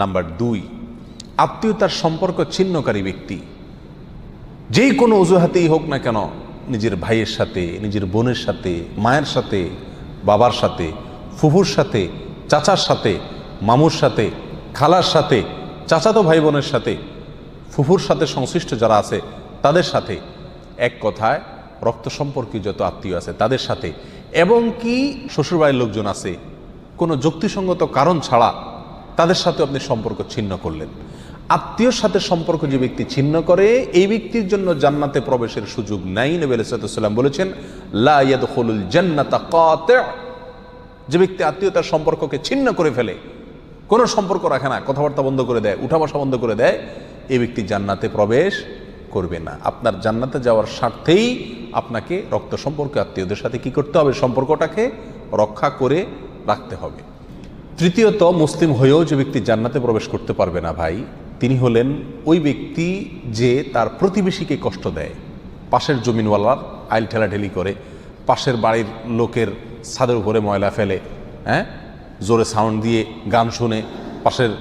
Number 2, আত্মীয়তার সম্পর্ক ছিন্নকারী ব্যক্তি যেই কোনো অজুহাতেই হোক না কেন, নিজের ভাইয়ের সাথে, নিজের বোনের সাথে, মায়ের সাথে, বাবার সাথে, ফুফুর সাথে, চাচার সাথে, মামুর সাথে, খালার সাথে, চাচাতো ভাই বোনের সাথে, ফুফুর সাথে সংশ্লিষ্ট যারা আছে তাদের সাথে, এক কথায় রক্ত সম্পর্কীয় যত আত্মীয় আছে তাদের সাথে, এবং কি শ্বশুরবাড়ির লোকজন আছে, কোনো যুক্তিসঙ্গত কারণ ছাড়া তাদের সাথে আপনি সম্পর্ক ছিন্ন করলেন। আত্মীয়র সাথে সম্পর্ক যে ব্যক্তি ছিন্ন করে এই ব্যক্তির জন্য জান্নাতে প্রবেশের সুযোগ নাই। নবী আলাইহিস সালাম বলেছেন, লা ইয়াদখুলুল জান্নাতা কাতি'। যে ব্যক্তি আত্মীয়তার সম্পর্ককে ছিন্ন করে ফেলে, কোনো সম্পর্ক রাখে না, কথাবার্তা বন্ধ করে দেয়, উঠা বসা বন্ধ করে দেয়, এই ব্যক্তি জান্নাতে প্রবেশ করবে না। আপনার জান্নাতে যাওয়ার স্বার্থেই আপনাকে রক্ত সম্পর্ক আত্মীয়দের সাথে কি করতে হবে? সম্পর্কটাকে রক্ষা করে রাখতে হবে। তৃতীয়ত, মুসলিম হয়েও যে ব্যক্তি জান্নাতে প্রবেশ করতে পারবে না ভাই, তিনি হলেন ওই ব্যক্তি যে তার প্রতিবেশীকে কষ্ট দেয়। পাশের জমিনওয়ালার আইল ঠেলাঠেলি করে, পাশের বাড়ির লোকের ছাদের উপরে ময়লা ফেলে, জোরে সাউন্ড দিয়ে গান শুনে পাশের